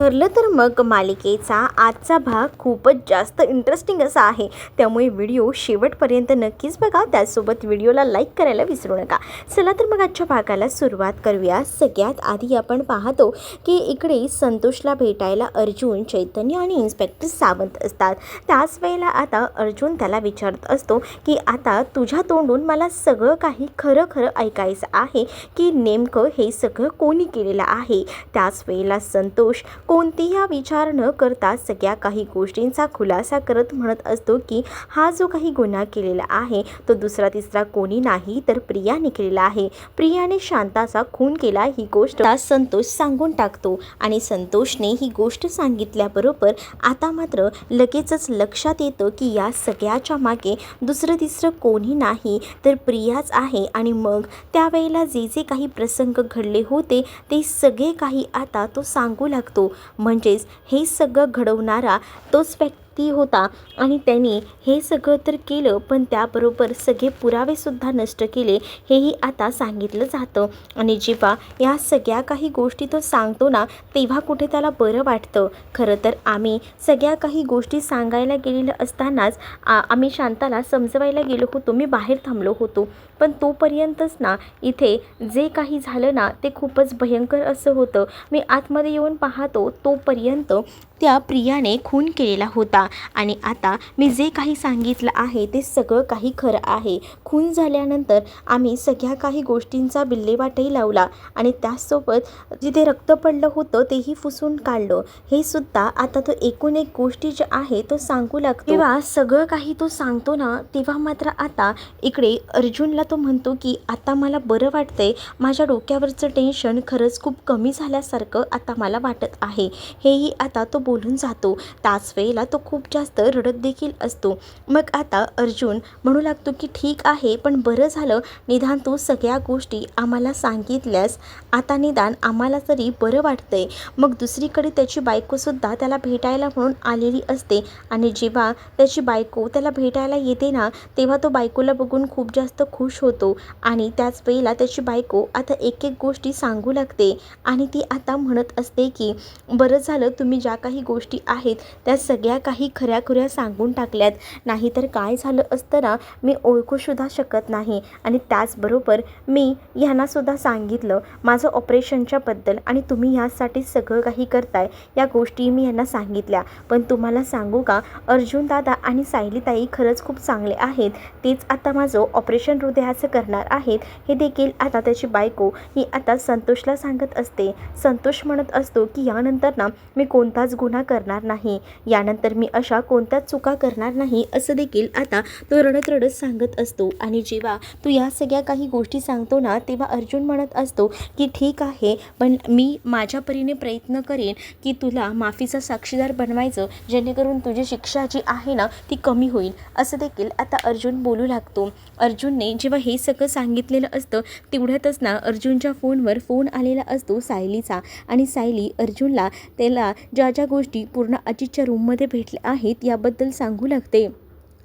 ठरलं तर मग मालिकेचा आजचा भाग खूपच जास्त इंटरेस्टिंग असा आहे, त्यामुळे व्हिडिओ शेवटपर्यंत नक्कीच बघा. त्यासोबत व्हिडिओला लाईक करायला विसरू नका. चला तर मग आजच्या भागाला सुरुवात करूया. सगळ्यात आधी आपण पाहतो की इकडे संतोषला भेटायला अर्जुन, चैतन्य आणि इन्स्पेक्टर सावंत असतात. त्याच वेळेला आता अर्जुन त्याला विचारत असतो की आता तुझ्या तोंडून मला सगळं काही खरं खरं ऐकायचं आहे की नेमकं हे सगळं कोणी केलेलं आहे. त्याच वेळेला संतोष कोणतीही विचार न करता सगळ्या काही गोष्टींचा खुलासा करत म्हणत असतो की हा जो काही गुन्हा केलेला आहे तो दुसरा तिसरा कोणी नाही तर प्रियाने केलेला आहे. प्रियाने शांताचा खून केला ही गोष्ट संतोष सांगून टाकतो आणि संतोषने ही गोष्ट सांगितल्याबरोबर आता मात्र लगेचच लक्षात येतं की या सगळ्याच्या मागे दुसरं तिसरं कोणी नाही तर प्रियाच आहे. आणि मग त्यावेळेला जे जे काही प्रसंग घडले होते ते सगळे काही आता तो सांगू लागतो. म्हणजेच हे सगळं घडवणारा तोच व्यक्ती होता आणि त्यांनी हे सगळं तर केलं, पण त्याबरोबर सगळे पुरावेसुद्धा नष्ट केले हेही आता सांगितलं जातं. आणि जेव्हा या सगळ्या काही गोष्टी तो सांगतो ना तेव्हा कुठे त्याला बरं वाटतं. खरं तर आम्ही सगळ्या काही गोष्टी सांगायला गेलेलं असतानाच आम्ही शांताला समजवायला गेलो होतो. मी बाहेर थांबलो होतो, पण तोपर्यंतच ना इथे जे काही झालं ना ते खूपच भयंकर असं होतं. मी आतमध्ये येऊन पाहतो तोपर्यंत त्या प्रियाने खून केलेला होता आणि आता मी जे काही सांगितलं आहे ते सगळं काही खरं आहे. खून झाल्यानंतर आम्ही सगळ्या काही गोष्टींचा विल्हेवाटही लावला आणि त्याचसोबत जिथे रक्त पडलं होतं तेही पुसून काढलं. हे सुद्धा आता तो एकूण एक गोष्टी जे आहे तो सांगू लागतो. तेव्हा सगळं काही तो सांगतो ना तेव्हा मात्र आता इकडे अर्जुनला तो म्हणतो की आता मला बरं वाटतंय. माझ्या डोक्यावरचं टेन्शन खरंच खूप कमी झाल्यासारखं आता मला वाटत आहे. हेही आता तो बोलून जातो. त्याच वेळेला तो खूप जास्त रडत देखील असतो. मग आता अर्जुन म्हणू लागतो की ठीक आहे, पण बरं झालं निदान तू सगळ्या गोष्टी आम्हाला सांगितल्यास. आता निदान आम्हाला तरी बरं वाटतंय. मग दुसरीकडे त्याची बायकोसुद्धा त्याला भेटायला म्हणून आलेली असते आणि जेव्हा त्याची बायको त्याला भेटायला येते ना तेव्हा तो बायकोला बघून खूप जास्त खुश होतो आणि त्याच वेळेला त्याची बायको आता एक एक गोष्टी सांगू लागते आणि ती आता म्हणत असते की बरं झालं तुम्ही ज्या काही गोष्टी आहेत त्या सगळ्या काही खऱ्याखुऱ्या सांगून टाकल्यात, नाहीतर काय झालं असतं ना मी ओळखूसुद्धा शकत नाही. आणि त्याचबरोबर मी ह्यांनासुद्धा सांगितलं माझं ऑपरेशनच्या बद्दल आणि तुम्ही ह्यासाठी सगळं काही करताय या गोष्टी मी यांना सांगितल्या. पण तुम्हाला सांगू का अर्जुन दादा आणि सायलीताई खरंच खूप चांगले आहेत. तेच आता माझं ऑपरेशन हृदयाचं करणार आहेत हे देखील आता त्याची बायको ही आता संतोषला सांगत असते. संतोष म्हणत असतो की यानंतर ना मी कोणताच गुन्हा करणार नाही, यानंतर मी अशा कोणत्याच चुका करणार नाही असं देखील आता तो रडत रडत सांगत असतो. आणि जेव्हा तू या सगळ्या काही गोष्टी सांगतो ना तेव्हा अर्जुन म्हणत असतो की ठीक आहे, पण मी माझ्या परीने प्रयत्न करेन की तुला माफीचा साक्षीदार बनवायचं, जेणेकरून तुझी शिक्षा जी आहे ना ती कमी होईल असं देखील आता अर्जुन बोलू लागतो. अर्जुनने जेव्हा हे सगळं सांगितलेलं असतं तेवढ्यातच ना अर्जुनच्या फोनवर फोन आलेला असतो सायलीचा आणि सायली अर्जुनला त्याला ज्या ज्या गोष्टी पूर्ण अजितच्या रूममध्ये भेटल्या आहेत याबद्दल सांगू लागते.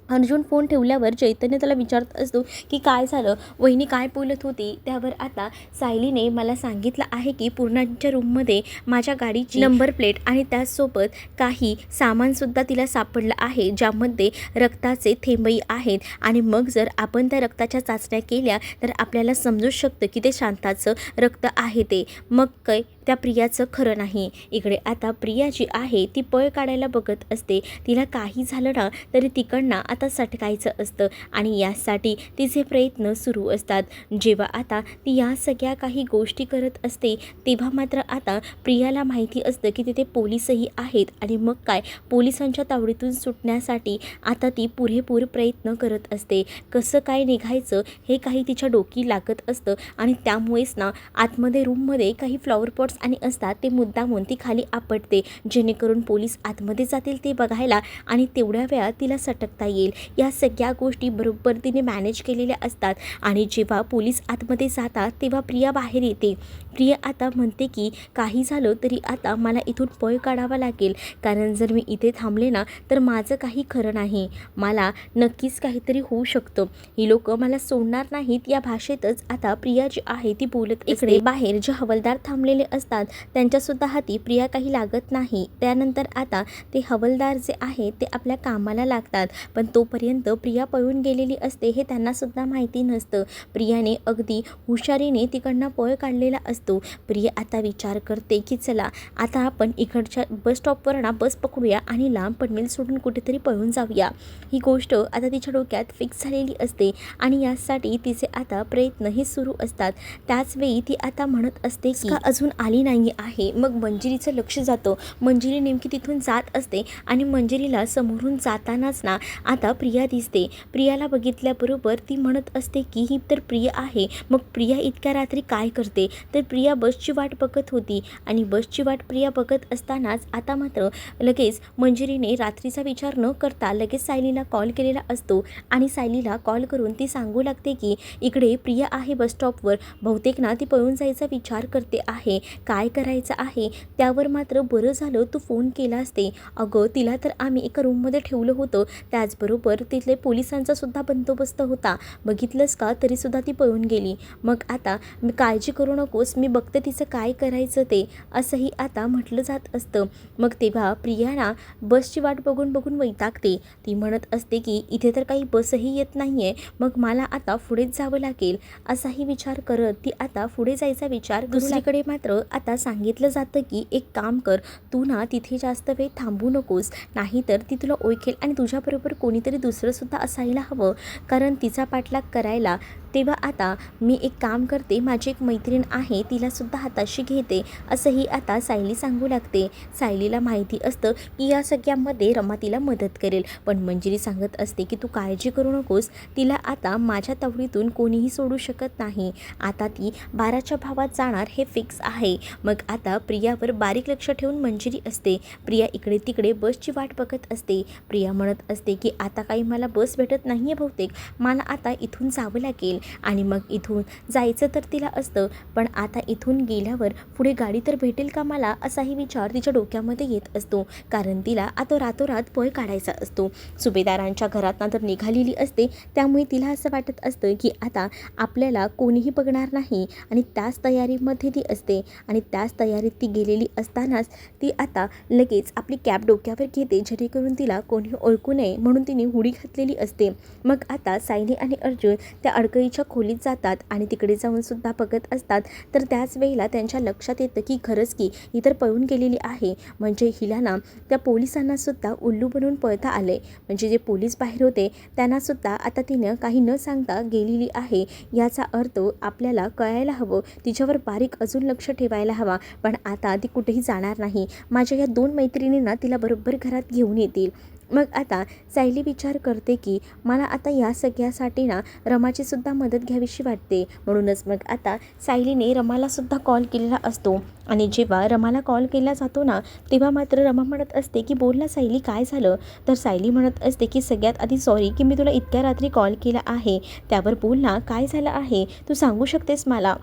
अर्जुन फोन ठेवल्यावर चैतन्य त्याला विचारत असतो की काय झालं, वहिनी काय बोलत होती. त्यावर आता सायलीने मला सांगितलं आहे की पूर्णाच्या रूममध्ये माझ्या गाडीची नंबर प्लेट आणि त्याचसोबत काही सामानसुद्धा तिला सापडलं आहे ज्यामध्ये रक्ताचे थेंबही आहेत आणि मग जर आपण त्या रक्ताच्या चाचण्या केल्या तर आपल्याला समजू शकतं की ते शांताचं रक्त आहे ते. मग काय त्या प्रियाचं खरं नाही. इकडे आता प्रिया जी आहे ती पळ काढायला बघत असते. तिला काही झालं ना तरी तिकडनं आता सटकायचं असतं आणि यासाठी तिचे प्रयत्न सुरू असतात. जेव्हा आता ती या सगळ्या काही गोष्टी करत असते तेव्हा मात्र आता प्रियाला माहिती असतं की तिथे पोलीसही आहेत आणि मग काय पोलिसांच्या तावडीतून सुटण्यासाठी आता ती पुरेपूर प्रयत्न करत असते. कसं काय निघायचं हे काही तिच्या डोकी लागत असतं आणि त्यामुळेच ना आतमध्ये रूममध्ये काही फ्लॉवर पॉट्स आणि असतात ते मुद्दामून ती खाली आपटते, जेणेकरून पोलीस आतमध्ये जातील ते बघायला आणि तेवढ्या वेळात तिला सटकता येईल. या सगळ्या गोष्टी बरोबर तिने मॅनेज केलेल्या असतात आणि जेव्हा पोलीस आतमध्ये जातात तेव्हा प्रिया बाहेर येते. प्रिया आता म्हणते की काही झालं तरी आता मला इथून पळ काढावा लागेल, कारण जर मी इथे थांबले ना तर माझं काही खरं नाही, मला नक्कीच काहीतरी होऊ शकतं, ही लोक मला सोडणार नाहीत. या भाषेतच आता प्रिया जी आहे ती बोलत. इकडे बाहेर जे हवालदार थांबलेले असतात असतात त्यांच्यासुद्धा हाती प्रिया काही लागत नाही. त्यानंतर आता ते हवालदार जे आहे ते आपल्या कामाला लागतात, पण तोपर्यंत प्रिया पळून गेलेली असते हे त्यांनासुद्धा माहिती नसतं. प्रियाने अगदी हुशारीने तिकडनं पळ काढलेला असतो. प्रिया आता विचार करते की चला आता आपण इकडच्या बस स्टॉपवर ना बस पकडूया आणि लांब पनवेल सोडून कुठेतरी पळून जाऊया. ही गोष्ट आता तिच्या डोक्यात फिक्स झालेली असते आणि यासाठी तिचे आता प्रयत्नही सुरू असतात. त्याचवेळी ती आता म्हणत असते की का अजून आली नाही आहे. मग मंजिरीचं लक्ष जातं. मंजिरी नेमकी तिथून जात असते आणि मंजिरीला समोरून जातानाच ना आता प्रिया दिसते. प्रियाला बघितल्याबरोबर ती म्हणत असते की ही तर प्रिया आहे. मग प्रिया इतक्या रात्री काय करते? तर प्रिया बसची वाट बघत होती आणि बसची वाट प्रिया बघत असतानाच आता मात्र लगेच मंजिरीने रात्रीचा विचार न करता लगेच सायलीला कॉल केलेला असतो आणि सायलीला कॉल करून ती सांगू लागते की इकडे प्रिया आहे बस स्टॉपवर. बहुतेक ना ती पळून जायचा विचार करते आहे. काय करायचं आहे? त्यावर मात्र बरं झालं तू फोन केला असते. अगं तिला तर आम्ही एका रूममध्ये ठेवलं होतं. त्याचबरोबर तिथले पोलिसांचा सुद्धा बंदोबस्त होता. बघितलंस का? तरीसुद्धा ती पळून गेली. मग आता काळजी करू नकोस, मी बघते तिचं काय करायचं ते, असंही आता म्हटलं जात असतं. मग तेव्हा प्रियाला बसची वाट बघून बघून वैतागते. ती म्हणत असते की इथे तर काही बसही येत नाही आहे, मग मला आता पुढेच जावं लागेल. असाही विचार करत ती आता पुढे जायचा विचार. दुसरीकडे मात्र आता सांगितलं जातं की एक काम कर, तू ना तिथे जास्त वेळ थांबू नकोस, नाहीतर ती तुला ओळखेल आणि तुझ्याबरोबर कोणीतरी दुसरंसुद्धा असायला हवं, कारण तिचा पाठलाग करायला. तेव्हा आता मी एक काम करते, माझी एक मैत्रीण आहे तिलासुद्धा हाताशी घेते, असंही आता सायली सांगू लागते. सायलीला माहिती असतं की या सगळ्यामध्ये रमा तिला मदत करेल, पण मंजिरी सांगत असते की तू काळजी करू नकोस, तिला आता माझ्या तावडीतून कोणीही सोडू शकत नाही. आता ती 12च्या भावात जाणार हे फिक्स आहे. मग आता प्रियावर बारीक लक्ष ठेवून मंजिरी असते. प्रिया इकडे तिकडे बसची वाट बघत असते. प्रिया म्हणत असते की आता काही मला बस भेटत नाही आहे, बहुतेक मला आता इथून जावं लागेल. आणि मग इथून जायचं तर तिला असतं, पण आता इथून गेल्यावर पुढे गाडी तर भेटेल का मला, असाही विचार तिच्या डोक्यामध्ये येत असतो, कारण तिला आता रातोरात पळ काढायचा असतो. सुभेदारांच्या घरातनं तर निघालेली असते, त्यामुळे तिला असं वाटत असतं की आता आपल्याला कोणीही बघणार नाही आणि त्याच तयारीमध्ये ती असते. आणि त्याच तयारीत ती गेलेली असतानाच ती आता लगेच आपली कॅब डोक्यावर घेते, जेणेकरून तिला कोणी ओळखू नये म्हणून तिने हुडी घातलेली असते. मग आता सायली आणि अर्जुन त्या अडकळीच्या खोलीत जातात आणि तिकडे जाऊन सुद्धा बघत असतात. तर त्याच वेळेला त्यांच्या लक्षात येतं की खरंच की ही तर पळून गेलेली आहे, म्हणजे हिला ना त्या पोलिसांना सुद्धा उल्लू बनवून पळता आले. म्हणजे जे पोलीस बाहेर होते त्यांना सुद्धा आता तिनं काही न सांगता गेलेली आहे. याचा अर्थ आपल्याला कळायला हवं, तिच्यावर बारीक अजून लक्ष ठेवायला हवा, पण आता ती कुठेही जाणार नाही. माझ्या या 2 मैत्रिणींना तिला बरोबर घरात घेऊन येतील. मग आता सायली विचार करते की मला आता या सगळ्यासाठी ना रमाची सुद्धा मदत घ्यावीशी वाटते. म्हणूनच मग आता सायलीने रमाला सुद्धा कॉल केलेला असतो आणि जेव्हा रमाला कॉल केला जातो ना तेव्हा मात्र रमा म्हणत असते की बोल ना सायली, काय झालं? तर सायली म्हणत असते की सगळ्यात आधी सॉरी की मी तुला इतक्या रात्री कॉल केला आहे, त्यावर बोल ना काय झालं आहे, तू सांगू शकतेस मला?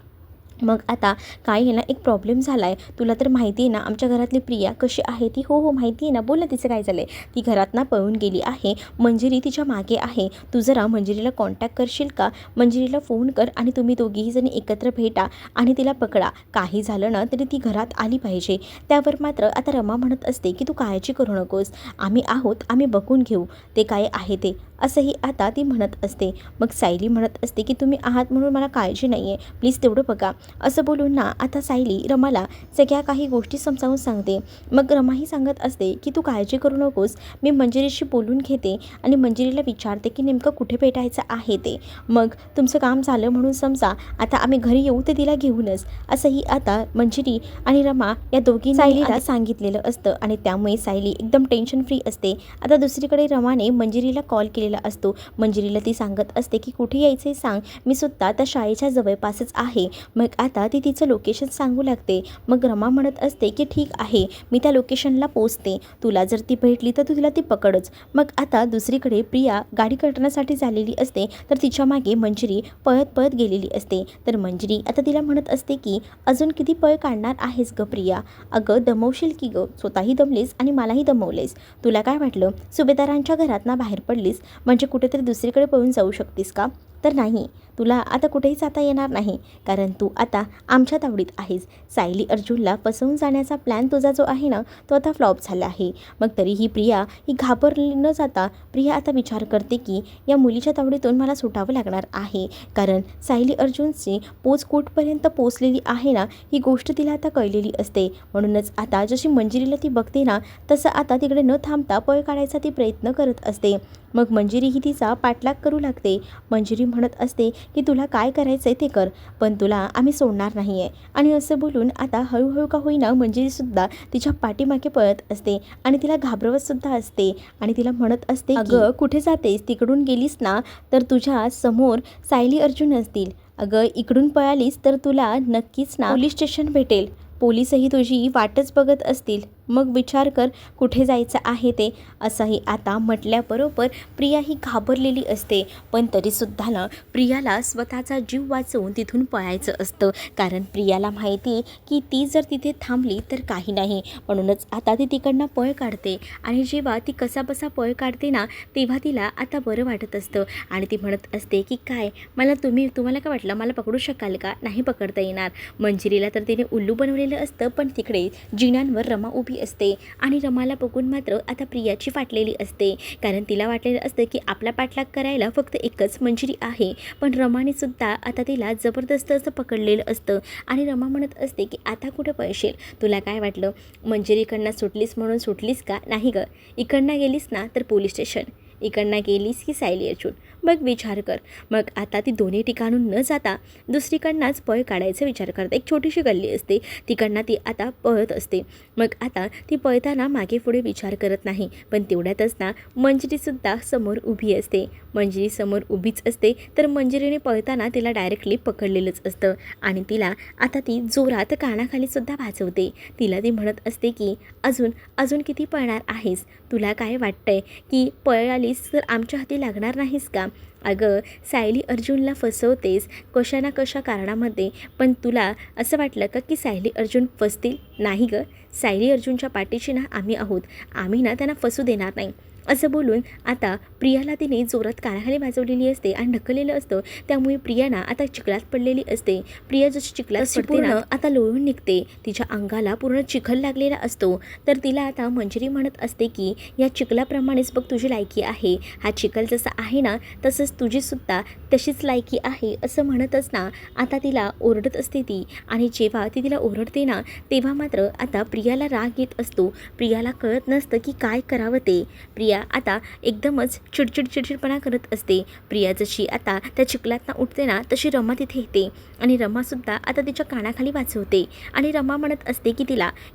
मग आता काय आहे ना, एक प्रॉब्लेम झाला आहे, तुला तर माहिती आहे ना आमच्या घरातली प्रिया कशी आहे ती. हो माहिती आहे ना, बोल ना तिचं काय झालं आहे? ती घरातनं पळून गेली आहे, मंजिरी तिच्या मागे आहे. तू जरा मंजिरीला कॉन्टॅक्ट करशील का? मंजिरीला फोन कर आणि तुम्ही दोघीही जणी एकत्र भेटा आणि तिला पकडा. काही झालं ना तरी ती घरात आली पाहिजे. त्यावर मात्र आता रमा म्हणत असते की तू काळजी करू नकोस, आम्ही आहोत, आम्ही बघून घेऊ ते काय आहे ते, असंही आता ती म्हणत असते. मग सायली म्हणत असते की तुम्ही आहात म्हणून मला काळजी नाही आहे, प्लीज तेवढं बघा. असं बोलून ना आता सायली रमाला सगळ्या काही गोष्टी समजावून सांगते. मग रमाही सांगत असते की तू काळजी करू नकोस, मी मंजिरीशी बोलून घेते आणि मंजिरीला विचारते की नेमकं कुठे भेटायचं आहे ते. मग तुमचं काम झालं म्हणून समजा, आता आम्ही घरी येऊ ते तिला घेऊनच, असंही आता मंजिरी आणि रमा या दोघी सायलीला सांगितलेलं असतं आणि त्यामुळे सायली एकदम टेन्शन फ्री असते. आता दुसरीकडे रमाने मंजिरीला कॉल केलेला असतो. मंजिरीला ती सांगत असते की कुठे यायचं सांग, मी सुद्धा त्या शाळेच्या जवळपासच आहे. मग आता ती तिचं लोकेशन सांगू लागते. मग रमा म्हणत असते की ठीक आहे, मी त्या लोकेशनला पोचते, तुला जर ती भेटली तर तू तिला ती पकडच. मग आता दुसरीकडे प्रिया गाडी करण्यासाठी झालेली असते, तर तिच्या मागे मंजिरी पळत पळत गेलेली असते. तर मंजिरी आता तिला म्हणत असते की अजून किती पळ काढणार आहेस ग प्रिया? अगं दमवशील की ग, स्वतःही दमलीस आणि मलाही दमवलेस. तुला काय वाटलं सुभेदारांच्या घरात ना बाहेर पडलीस म्हणजे कुठेतरी दुसरीकडे पळून जाऊ शकतीस का? तर नाही, तुला आता कुठेही जाता येणार नाही, कारण तू आता आमच्या तावडीत आहेस. सायली अर्जुनला फसवून जाण्याचा प्लॅन तुझा जो आहे ना, तो आता फ्लॉप झाला आहे. मग तरीही प्रिया ही घाबरली न जाता प्रिया आता विचार करते की या मुलीच्या तावडीतून मला सुटावं लागणार आहे, कारण सायली अर्जुनची पोच कुठपर्यंत पोचलेली आहे ना, ही गोष्ट तिला आता कळलेली असते. म्हणूनच आता जशी मंजिरीला ती बघते ना, तसं आता तिकडे न थांबता पळ काढायचा ती प्रयत्न करत असते. मग मंजिरी ही तिचा पाठलाग करू लागते. मंजिरी म्हणत असते की तुला काय करायचं आहे ते कर, पण तुला आम्ही सोडणार नाही आहे. आणि असं बोलून आता हळूहळू का होईना मंजिरीसुद्धा तिच्या पाठीमागे पळत असते आणि तिला घाबरवतसुद्धा असते आणि तिला म्हणत असते, अगं कुठे जातेस, तिकडून गेलीस ना तर तुझ्या समोर सायली अर्जुन असतील. अगं इकडून पळालीस तर तुला नक्कीच ना पोलीस स्टेशन भेटेल. पोलीसही तुझी वाटच बघत असतील. मग विचार कर कुठे जायचं आहे ते. असंही आता म्हटल्याबरोबर प्रिया ही घाबरलेली असते, पण तरीसुद्धा ना प्रियाला स्वतःचा जीव वाचवून तिथून पळायचं असतं, कारण प्रियाला माहिती की ती जर तिथे थांबली तर काही नाही. म्हणूनच आता ती तिकडनं पळ काढते आणि जेव्हा ती कसाबसा पळ काढते ना, तेव्हा तिला आता बरं वाटत असतं आणि ती म्हणत असते की काय तुम्हाला काय वाटलं, मला पकडू शकाल का? नाही पकडता येणार. मंजिरीला तर तिने उल्लू बनवलेलं असतं, पण तिकडे जिन्यांवर रमा उभी असते आणि रमाला बघून मात्र आता प्रियाची फाटलेली असते, कारण तिला वाटलेलं असतं की आपला पाठलाग करायला फक्त एकच मंजिरी आहे. पण रमाने सुद्धा आता तिला जबरदस्त असं पकडलेलं असतं आणि रमा म्हणत असते की आता कुठं पळशील, तुला काय वाटलं मंजिरीकडनं सुटलीस म्हणून सुटलीस का? नाही गं, इकडनं गेलीस ना तर पोलीस स्टेशन, इकडनं गेलीस की सायली अर्जुन, मग विचार कर. मग आता ती दोन्ही ठिकाणून न जाता दुसरीकडनंच पळ काढायचा विचार करते. एक छोटीशी गल्ली असते, तिकडनं ती आता पळत असते. मग आता ती पळताना मागे पुढे विचार करत नाही, पण तेवढ्यातच ना मंजिरीसुद्धा समोर उभी असते. मंजिरी समोर उभीच असते, तर मंजिरीने पळताना तिला डायरेक्टली पकडलेलंच असतं आणि तिला आता ती जोरात कानाखालीसुद्धा वाजवते. तिला ती म्हणत असते की अजून किती पळणार आहेस? तुला काय वाटतंय की पळालीस तर आमच्या हाती लागणार नाहीस का? अगं सायली अर्जुनला फसवतेस कशा ना कशा कारणामध्ये, पण तुला असं वाटलं का की सायली अर्जुन फसतील? नाही गं, सायली अर्जुनच्या पाठीशी ना आम्ही आहोत, आम्ही ना त्यांना फसू देणार नाही. असं बोलून आता प्रियाला तिने जोरात कानाखाली वाजवलेली असते आणि ढकललेलं असतं, त्यामुळे प्रिया ना आता चिखलात पडलेली असते. प्रिया जशी चिखलात पडते ना आता लोळून निघते, तिच्या अंगाला पूर्ण चिखल लागलेला असतो. तर तिला आता मंजिरी म्हणत असते की या चिखलाप्रमाणेच बघ तुझी लायकी आहे, हा चिखल जसा आहे ना तसंच तुझीसुद्धा तशीच लायकी आहे, असं म्हणतच ना आता तिला ओरडत असते ती. आणि जेव्हा ती तिला ओरडते ना तेव्हा मात्र आता प्रियाला राग येत असतो. प्रियाला कळत नसतं की काय करावं ते. प्रिया आता एकदमच चिडचिडपणा करत असते. प्रिया जशी आता त्या चिखलातनं उठते ना तशी रमा तिथे येते आणि रमासुद्धा आता तिच्या कानाखाली वाजवते आणि रमा म्हणत असते की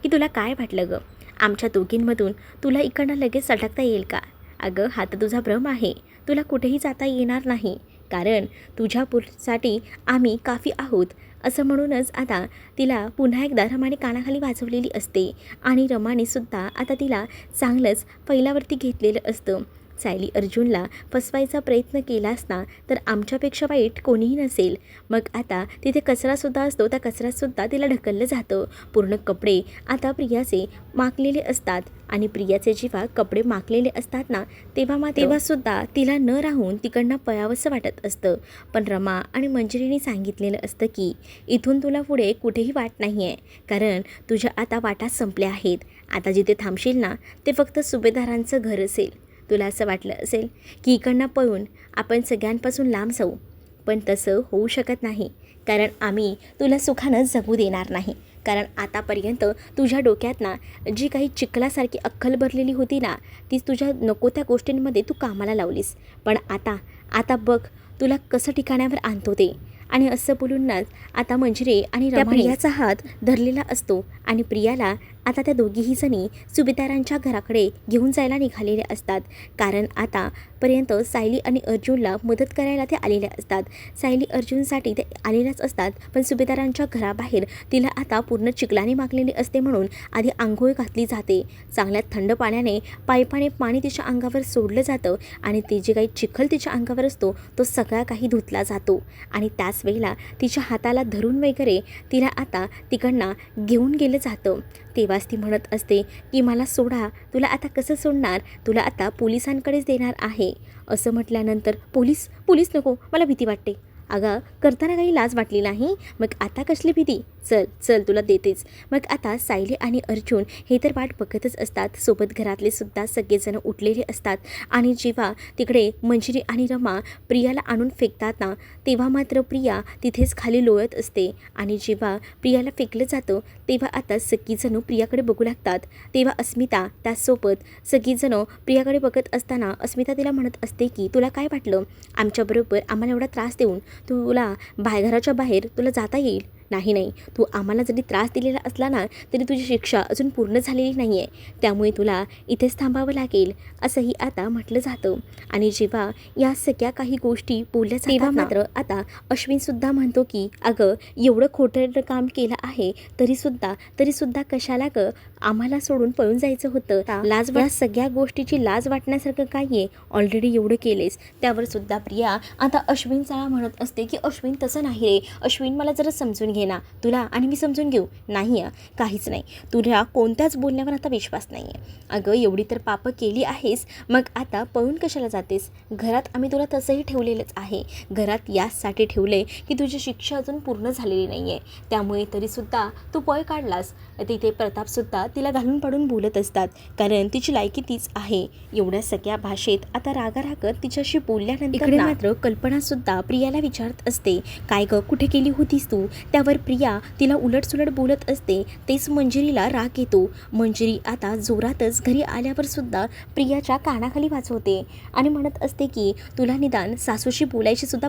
तुला काय वाटलं गं, आमच्या दोघींमधून तुला इकडनं लगेच सटकता येईल का? अगं हा तर तुझा भ्रम आहे, तुला कुठेही जाता येणार नाही, कारण तुझ्यासाठी आम्ही काफी आहोत. असं म्हणूनच आता तिला पुन्हा एकदा रमाने कानाखाली वाजवलेली असते आणि रमानेसुद्धा आता तिला चांगलंच पैलावरती घेतलेलं असतं. सायली अर्जुनला फसवायचा प्रयत्न केलास ना तर आमच्यापेक्षा वाईट कोणीही नसेल. मग आता तिथे कचरासुद्धा असतो, त्या कचऱ्यातसुद्धा तिला ढकललं जातं. पूर्ण कपडे आता प्रियाचे माखलेले असतात आणि प्रियाचे जेव्हा कपडे माखलेले असतात ना तेव्हासुद्धा तिला न राहून तिकडनं पळावंसं वाटत असतं. पण रमा आणि मंजिरीने सांगितलेलं असतं की इथून तुला पुढे कुठेही वाट नाही आहे, कारण तुझ्या आता वाटा संपल्या आहेत. आता जिथे थांबशील ना ते फक्त सुभेदारांचं घर असेल. तुला असं वाटलं असेल की इकडनं पळून आपण सगळ्यांपासून लांब जाऊ, पण तसं होऊ शकत नाही, कारण आम्ही तुला सुखानं जगू देणार नाही. कारण आतापर्यंत तुझ्या डोक्यात ना जी काही चिखलासारखी अक्कल भरलेली होती ना ती तुझ्या नको त्या गोष्टींमध्ये तू कामाला लावलीस, पण आता बघ तुला कसं ठिकाणावर आणतो ते. आणि असं बोलूनच आता मंजिरी आणि रमा प्रियाचा हात धरलेला असतो आणि प्रियाला आता त्या दोघीही जणी सुभेदारांच्या घराकडे घेऊन जायला निघालेले असतात, कारण आतापर्यंत सायली आणि अर्जुनला मदत करायला ते आलेल्या असतात. सायली अर्जुनसाठी ते आलेल्याच असतात, पण सुभेदारांच्या घराबाहेर तिला आता पूर्ण चिखलाने माखलेली असते, म्हणून आधी आंघोळ घातली जाते. चांगल्या थंड पाण्याने पाईपाने पाणी तिच्या अंगावर सोडलं जातं आणि ते जे काही चिखल तिच्या अंगावर असतो तो सगळा काही धुतला जातो आणि त्याच वेळेला तिच्या हाताला धरून वगैरे तिला आता तिकडनं घेऊन गेलं जातं. तेव्हा तेव्हाच ती म्हणत असते की मला सोडा, तुला आता कसं सोडणार, तुला आता पोलिसांकडेच देणार आहे. असं म्हटल्यानंतर पोलीस पोलीस नको, मला भीती वाटते. अगं करताना काही लाज वाटली नाही, मग आता कसली भीती, चल चल तुला देतेच. मग आता सायली आणि अर्जुन हे तर वाट बघतच असतात. सोबत घरातले सुद्धा सगळेजण उठलेले असतात. आणि जेव्हा तिकडे मंजिरी आणि रमा प्रियाला आणून फेकतात ना, तेव्हा मात्र प्रिया तिथेच खाली लोळत असते. आणि जेव्हा प्रियाला फेकलं जातं तेव्हा आता सगळीजणं प्रियाकडे बघू लागतात. तेव्हा अस्मिता त्यासोबत सगळीजणं प्रियाकडे बघत असताना अस्मिता तिला म्हणत असते की तुला काय वाटलं, आमच्याबरोबर आम्हाला एवढा त्रास देऊन तुला घराच्या बाहेर तुला जाता येईल? नाही, तू आम्हाला जरी त्रास दिलेला असला ना तरी तुझी शिक्षा अजून पूर्ण झालेली नाही आहे, त्यामुळे तुला इथेच थांबावं लागेल, असंही आता म्हटलं जातं. आणि जेव्हा या सगळ्या काही गोष्टी बोलल्या तेव्हा मात्र आता अश्विनसुद्धा म्हणतो की अगं एवढं खोटं काम केलं आहे तरीसुद्धा कशाला गं आम्हाला सोडून पळून जायचं होतं, लाज या सगळ्या गोष्टीची लाज वाटण्यासारखं काय आहे, ऑलरेडी एवढं केलेस. त्यावर सुद्धा प्रिया आता अश्विनचा म्हणत असते की अश्विन तसं नाही रे, अश्विन मला जरा समजून घे ना, तुला आणि मी समजून घेऊ. नाही काहीच नाही, तुला कोणत्याच बोलण्यावर आता विश्वास नाही आहे. अगं एवढी तर पापं केली आहेस, मग आता पळून कशाला जातेस, घरात आम्ही तुला तसंही ठेवलेलंच आहे, घरात यासाठी ठेवले की तुझी शिक्षा अजून पूर्ण झालेली नाही आहे, त्यामुळे तरीसुद्धा तू पळ काढलास. तिथे प्रतापसुद्धा तिला घालून पाडून बोलत असतात, कारण तिची लायकी तीच आहे. एवढ्या सगळ्या भाषेत आता रागारागत तिच्याशी बोलल्यानंतर इकडे मात्र कल्पनासुद्धा प्रियाला विचारत असते काय गं कुठे गेली होतीस तू. त्यावर प्रिया तिला उलटसुलट बोलत असते. तेच मंजिरीला राग येतो. मंजिरी आता जोरातच घरी आल्यावर सुद्धा प्रियाच्या कानाखाली वाजवते आणि म्हणत असते की तुला निदान सासूशी बोलायची सुद्धा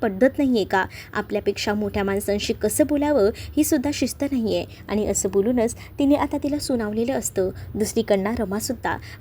पद्धत नाही आहे का, आपल्यापेक्षा मोठ्या माणसांशी कसं बोलावं ही सुद्धा शिस्त नाही आहे. आणि असं बोलूनच तिने आता तिला सुनावलेलं असतं. दुसरीकडनं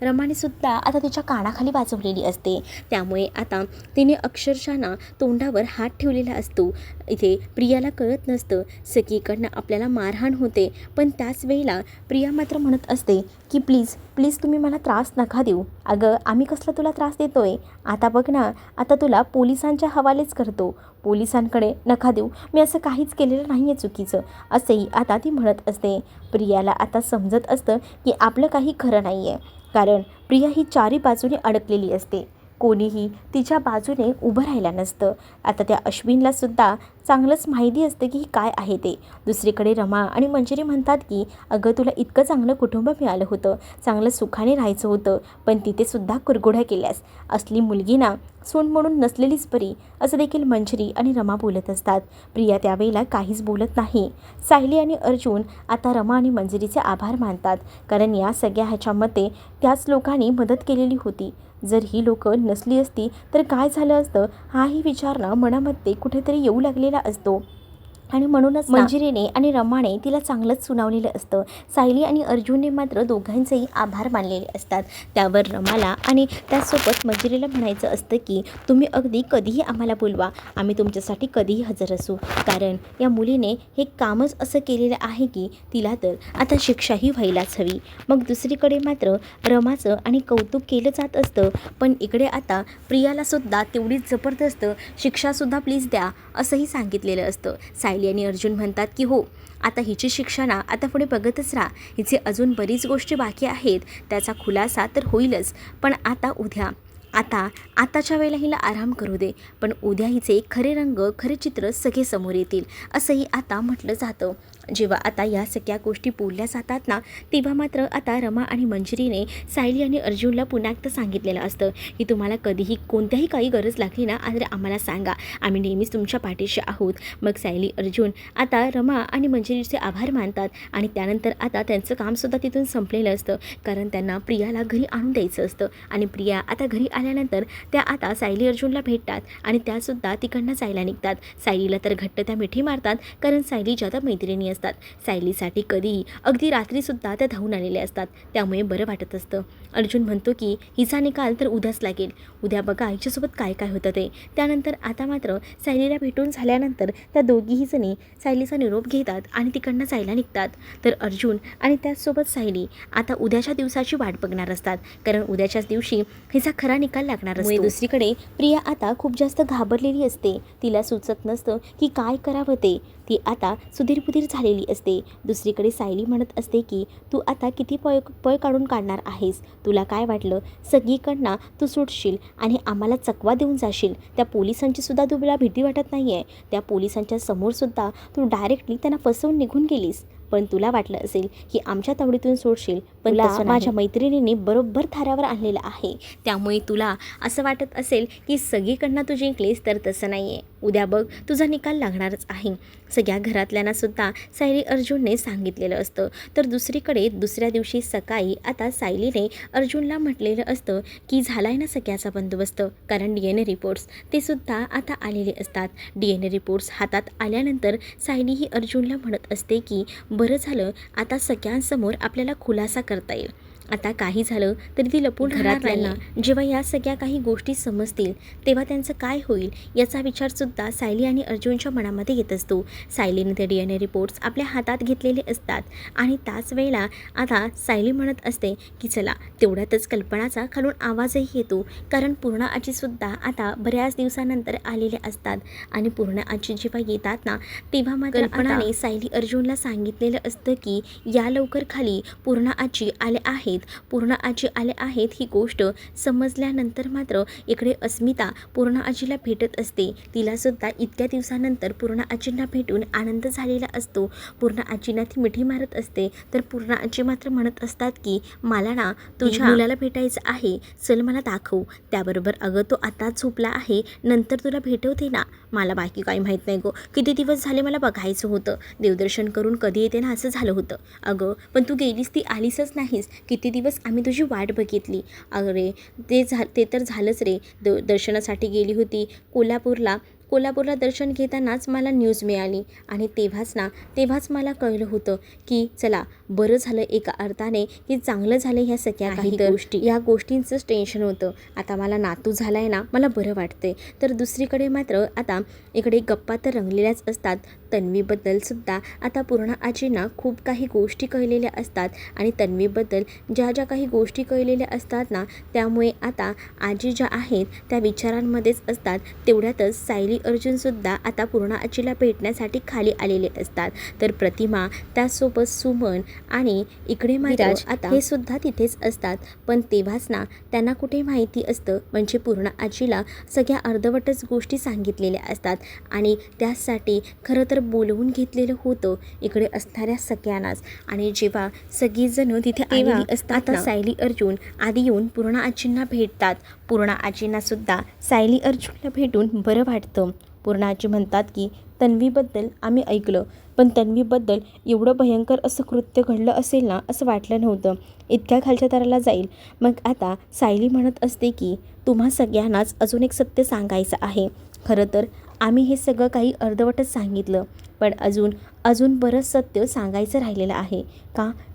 रमाने सुद्धा आता तिच्या कानाखाली वाजवलेली असते. त्यामुळे आता तिने अक्षरशः तोंडावर हात ठेवलेला असतो. इथे प्रियाला कळत नसतं, सगळीकडनं आपल्याला मारहाण होते, पण त्याच वेळेला प्रिया मात्र म्हणत असते की प्लीज तुम्ही मला त्रास नका देऊ. अगं आम्ही कसला तुला त्रास देतोय, आता बघ ना, आता तुला पोलिसांच्या हवालेच करतो, पोलिसांकडे नका देऊ, मी असं काहीच केलेलं नाही आहे चुकीचं, असंही आता ती म्हणत असते. प्रियाला आता समजत असतं की आपलं काही खरं नाही आहे, कारण प्रिया ही चारी बाजूने अडकलेली असते, कोणीही तिच्या बाजूने उभं राहिलं नसतं. आता त्या अश्विनला सुद्धा चांगलंच माहिती असतं की काय आहे ते. दुसरीकडे रमा आणि मंजिरी म्हणतात की अगं तुला इतकं चांगलं कुटुंब मिळालं होतं, चांगलं सुखाने राहायचं होतं, पण तिथे सुद्धा कुरघोड्या केल्यास, असली मुलगी ना सून म्हणून नसलेलीच बरी, असं देखील मंजिरी आणि रमा बोलत असतात. प्रिया त्यावेळेला काहीच बोलत नाही. सायली आणि अर्जुन आता रमा आणि मंजिरीचे आभार मानतात, कारण या सगळ्या ह्याच्यामध्ये त्याच लोकांनी मदत केलेली होती. जर ही लोकं नसली असती तर काय झालं असतं, हाही विचार ना मनामध्ये कुठेतरी येऊ लागलेला असतो. आणि म्हणूनच मंजिरीने आणि रमाने तिला चांगलंच सुनावलेलं असतं. सायली आणि अर्जुनने मात्र दोघांचेही आभार मानलेले असतात. त्यावर रमाला आणि त्यासोबत मंजिरीला म्हणायचं असतं की तुम्ही अगदी कधीही आम्हाला बोलवा, आम्ही तुमच्यासाठी कधीही हजर असू, कारण या मुलीने हे कामच असं केलेलं आहे की तिला तर आता शिक्षाही व्हायलाच हवी. मग दुसरीकडे मात्र रमाचं आणि कौतुक केलं जात असतं, पण इकडे आता प्रियालासुद्धा तेवढीच जबरदस्त शिक्षासुद्धा प्लीज द्या असंही सांगितलेलं असतं. सायली आणि अर्जुन म्हणतात की हो, आता हिची शिक्षा ना आता पुढे बघतच राहा, हिचे अजून बरीच गोष्टी बाकी आहेत, त्याचा खुलासा तर होईलच, पण आता उद्या आताच्या वेळेला हिला आराम करू दे, पण उद्या हिचे खरे रंग खरे चित्र सगळे समोर येतील, असंही आता म्हटलं जातं. जेव्हा आता या सगळ्या गोष्टी बोलल्या जातात ना, तेव्हा मात्र आता रमा आणि मंजिरीने सायली आणि अर्जुनला पुन्हा एकदा सांगितलेलं असतं की तुम्हाला कधीही कोणत्याही काही गरज लागली ना तर आम्हाला सांगा, आम्ही नेहमीच तुमच्या पाठीशी आहोत. मग सायली अर्जुन आता रमा आणि मंजिरीचे आभार मानतात आणि त्यानंतर आता त्यांचं कामसुद्धा तिथून संपलेलं असतं, कारण त्यांना प्रियाला घरी आणून द्यायचं असतं. आणि प्रिया आता घरी आल्यानंतर त्या आता सायली अर्जुनला भेटतात आणि त्यासुद्धा तिकडनं जायला निघतात. सायलीला तर घट्ट त्या मिठी मारतात, कारण सायली ज्या मैत्रिणी असतात, सायलीसाठी कधीही अगदी रात्रीसुद्धा त्या धावून आलेल्या असतात, त्यामुळे बरं वाटत असतं. अर्जुन म्हणतो की हिचा निकाल तर उद्याच लागेल, उद्या बघा हिच्यासोबत काय काय होतं ते. त्यानंतर आता मात्र सायलीला भेटून झाल्यानंतर त्या दोघीही जणी सायलीचा निरोप घेतात आणि तिकडनं जायला निघतात. तर अर्जुन आणि त्याचसोबत सायली आता उद्याच्या दिवसाची वाट बघणार असतात, कारण उद्याच्याच दिवशी हिचा खरा निकाल लागणार असतो. दुसरीकडे प्रिया आता खूप जास्त घाबरलेली असते, तिला सुचत नसतं की काय करावं ते. ती आता सुधीरपुधीर झालेली असते. दुसरीकडे सायली म्हणत असते की तू आता किती पळ काढून काढणार आहेस, तुला काय वाटलं सगळीकडनं तू सुटशील आणि आम्हाला चकवा देऊन जाशील. त्या पोलिसांची सुद्धा तुला भीती वाटत नाही आहे. त्या पोलिसांच्या समोरसुद्धा तू डायरेक्टली त्यांना फसवून निघून गेलीस. पण तुला वाटलं असेल की आमच्या तावडीतून सोडशील, पण तुला माझ्या मैत्रिणीने बरोबर थाऱ्यावर आणलेलं आहे. त्यामुळे तुला असं वाटत असेल की सगळीकडनं तू जिंकलीस, तर तसं नाही आहे. उद्या बघ तुझा निकाल लागणारच आहे. सगळ्या घरातल्यांनासुद्धा सायली अर्जुनने सांगितलेलं असतं. तर दुसरीकडे दुसऱ्या दिवशी सकाळी आता सायलीने अर्जुनला म्हटलेलं असतं की झाला आहे ना सगळ्याचा बंदोबस्त, कारण DNA रिपोर्ट्स ते सुद्धा आता आलेले असतात. DNA रिपोर्ट्स हातात आल्यानंतर सायली ही अर्जुनला म्हणत असते की बरं झालं, आता सगळ्यांसमोर आपल्याला खुलासा करता येईल. आता काही झालं तरी ती लपून घरातल्यांना जेव्हा या सगळ्या काही गोष्टी समजतील तेव्हा त्यांचं काय होईल याचा विचारसुद्धा सायली आणि अर्जुनच्या मनामध्ये येत असतो. सायलीने ते DNA रिपोर्ट्स आपल्या हातात घेतलेले असतात आणि त्याच वेळेला आता सायली म्हणत असते की चला, तेवढ्यातच कल्पनाचा खालून आवाजही येतो, कारण पूर्णा आजीसुद्धा आता बऱ्याच दिवसानंतर आलेले असतात आणि पूर्णा आजी जेव्हा येतात ना तेव्हा मात्र कल्पनाने सायली अर्जुनला सांगितलेलं असतं की या लवकर खाली पूर्णा आजी आले आहेत, पूर्णा आजी आले आहेत. ही गोष्ट समजल्यानंतर मात्र इकडे अस्मिता पूर्णा आजीला भेटत असते. तिलासुद्धा इतक्या दिवसानंतर पूर्णा आजींना भेटून आनंद झालेला असतो. पूर्णा आजींना ती मिठी मारत असते, तर पूर्णा आजी मात्र म्हणत असतात की मला ना तुझ्या मुलाला भेटायचं आहे, चल मला दाखव. त्याबरोबर अगं तो आता झोपला आहे, नंतर तुला भेटवते ना, मला बाकी काही माहीत नाही गो, किती दिवस झाले मला बघायचं होतं, देवदर्शन करून कधी येते ना असं झालं होतं. अगं पण तू गेलीस ती आलीसच नाहीस, किती दिवस आम्ही तुझी वाट बघितली. अरे ते तर झालंच रे, दर्शनासाठी गेली होती कोल्हापूरला दर्शन घेतानाच मला न्यूज मिळाली आणि तेव्हाच मला कळलं होतं की चला बरं झालं, एका अर्थाने की चांगलं झालं. ह्या सगळ्या काही गोष्टी, या गोष्टींचंच टेन्शन होतं. आता मला नातू झाला आहे ना, मला बरं वाटते. तर दुसरीकडे मात्र आता इकडे गप्पा तर रंगलेल्याच असतात. तन्वीबद्दल सुद्धा आता पूर्णा आजींना खूप काही गोष्टी कळलेल्या असतात आणि तन्वीबद्दल ज्या काही गोष्टी कळलेल्या असतात ना, त्यामुळे आता आजी ज्या आहेत त्या विचारांमध्येच असतात. तेवढ्यातच सायली अर्जुनसुद्धा आता पूर्णा आजीला भेटण्यासाठी खाली आलेले असतात. तर प्रतिमा, त्यासोबत सुमन आणि इकडे महाराज आता हे सुद्धा तिथेच असतात. पण तेव्हाच ना त्यांना कुठे माहिती असतं, म्हणजे पूर्णा आजीला सगळ्या अर्धवटच गोष्टी सांगितलेल्या असतात आणि त्यासाठी खरं तर बोलवून घेतलेलं होतं इकडे असणाऱ्या सगळ्यांनाच. आणि जेव्हा सगळीजणं तिथे आलेली असतात, आता सायली अर्जुन आधी येऊन पूर्णा आजींना भेटतात. पूर्णा आजींना सुद्धा सायली अर्जुनला भेटून बरं वाटतं. पूर्णा आजी म्हणतात की तन्वीबद्दल आम्ही ऐकलं, पण तन्वीबद्दल एवढं भयंकर असं कृत्य घडलं असेल ना असं वाटलं नव्हतं, इतक्या खालच्या थराला जाईल. मग आता सायली म्हणत असते की तुम्हा सगळ्यांनाच अजून एक सत्य सांगायचं आहे. खरं तर आम्ही हे सगळं काही अर्धवटच सांगितलं, पण अजून बरंच सत्य सांगायचं राहिलेलं आहे.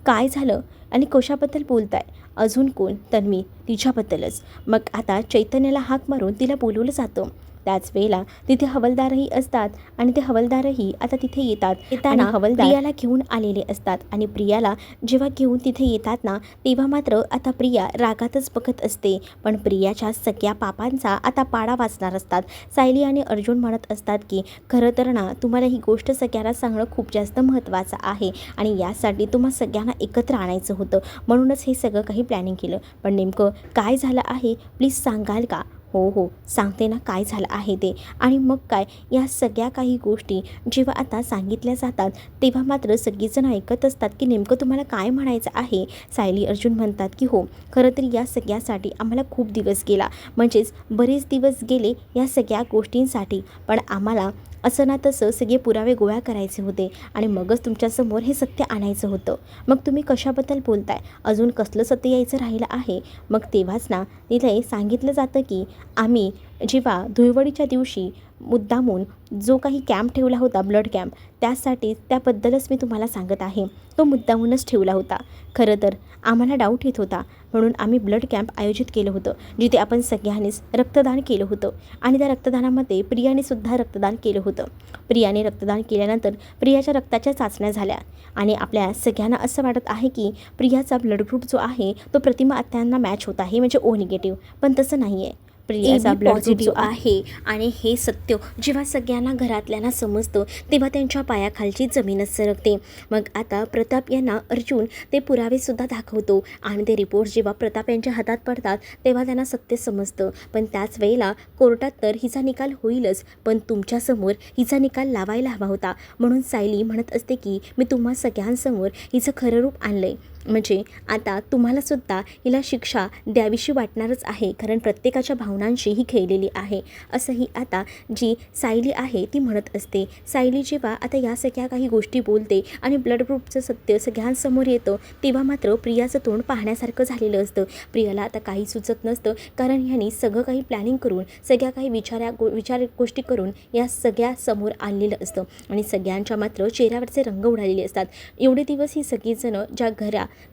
काय झालं आणि कशाबद्दल बोलताय? अजून कोण? तन्वी, तिच्याबद्दलच. मग आता चैतन्याला हाक मारून तिला बोलवलं जातं. त्याच वेळेला तिथे हवालदारही असतात आणि ते हवालदारही आता तिथे येताना हवालदार प्रियाला घेऊन आलेले असतात. आणि प्रियाला जेव्हा घेऊन तिथे येतात ना तेव्हा मात्र आता प्रिया रागातच बघत असते, पण प्रियाच्या सगळ्या पापांचा आता पाडा वाचणार असतात. सायली आणि अर्जुन म्हणत असतात की खरं तर ना तुम्हाला ही गोष्ट सगळ्यांना सांगणं खूप जास्त महत्त्वाचं आहे आणि यासाठी तुम्हा सगळ्यांना एकत्र आणायचं होतं, म्हणूनच हे सगळं काही प्लॅनिंग केलं. पण नेमकं काय झालं आहे प्लीज सांगाल का? हो सांगते ना काय झालं आहे ते. आणि मग काय, या सगळ्या काही गोष्टी जेव्हा आता सांगितल्या जातात तेव्हा मात्र सगळीजण ऐकत असतात की नेमकं तुम्हाला काय म्हणायचं आहे. सायली अर्जुन म्हणतात की हो, खरं तर या सगळ्यासाठी आम्हाला खूप दिवस गेला, म्हणजेच बरेच दिवस गेले या सगळ्या गोष्टींसाठी, पण आम्हाला असं ना तसं सगळे पुरावे गोळा करायचे होते आणि मगच तुमच्यासमोर हे सत्य आणायचं होतं. मग तुम्ही कशाबद्दल बोलताय? अजून कसलं सत्य यायचं राहिलं आहे? मग तेव्हाच ना तिथे सांगितलं जातं की आम्ही जेव्हा धुळवडीच्या दिवशी मुद्दामून जो काही कॅम्प ठेवला होता, ब्लड कॅम्प, त्याबद्दलच मी तुम्हाला सांगत आहे. तो मुद्दामूनच ठेवला होता. खरं तर आम्हाला डाऊट येत होता, म्हणून आम्ही ब्लड कॅम्प आयोजित केलं होतं, जिथे आपण सगळ्यांनीच रक्तदान केलं होतं. आणि त्या रक्तदानामध्ये प्रियानेसुद्धा रक्तदान केलं होतं. प्रियाने रक्तदान केल्यानंतर प्रियाच्या रक्ताच्या चाचण्या झाल्या आणि आपल्या सगळ्यांना असं वाटत आहे की प्रियाचा ब्लड ग्रुप जो आहे तो प्रतिमा आत्यांना मॅच होत आहे, म्हणजे O निगेटिव्ह. पण तसं नाही आहे. प्रियाचा ब्लड ग्रुप जो आहे आणि हे सत्य जेव्हा सगळ्यांना घरातल्यांना समजतं तेव्हा त्यांच्या पायाखालची जमीनच सरकते. मग आता प्रताप यांना अर्जुन ते पुरावेसुद्धा दाखवतो आणि ते रिपोर्ट जेव्हा प्रताप यांच्या हातात पडतात तेव्हा त्यांना सत्य समजतं. पण त्याच वेळेला कोर्टात तर हिचा निकाल होईलच, पण तुमच्यासमोर हिचा निकाल लावायला हवा होता. म्हणून सायली म्हणत असते की मी तुम्हा सगळ्यांसमोर हिचं खरं रूप आणलंय. म्हणजे आता तुम्हालासुद्धा हिला शिक्षा द्यावीशी वाटणारच आहे, कारण प्रत्येकाच्या भावनांशी ही खेळलेली आहे असंही आता जी सायली आहे ती म्हणत असते. सायली जेव्हा आता या सगळ्या काही गोष्टी बोलते आणि ब्लड ग्रुपचं सत्य सगळ्यांसमोर येतं तेव्हा मात्र प्रियाचं तोंड पाहण्यासारखं झालेलं असतं. प्रियाला आता काही सुचत नसतं, कारण ह्यांनी सगळं काही प्लॅनिंग करून सगळ्या काही विचार गोष्टी करून या सगळ्या समोर आणलेलं असतं आणि सगळ्यांच्या मात्र चेहऱ्यावरचे रंग उडालेले असतात. एवढे दिवस ही सगळीजणं ज्या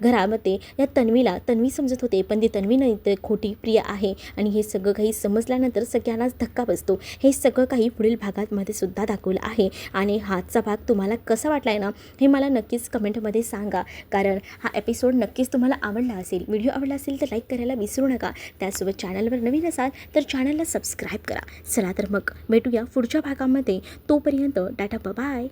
घरामध्ये या तन्वी समजत होते, पण ती तन्वी नाही तर खोटी प्रिया आहे आणि हे सगळं काही समजल्यानंतर सगळ्यांनाच धक्का बसतो. हे सगळं काही पुढील भागांमध्ये सुद्धा दाखवलं आहे आणि हाचा भाग तुम्हाला कसा वाटला आहे ना हे मला नक्कीच कमेंटमध्ये सांगा, कारण हा एपिसोड नक्कीच तुम्हाला आवडला असेल. व्हिडिओ आवडला असेल तर लाईक करायला विसरू नका. त्यासोबत चॅनलवर नवीन असाल तर चॅनलला सबस्क्राईब करा. चला तर मग भेटूया पुढच्या भागामध्ये. तोपर्यंत टाटा बाय.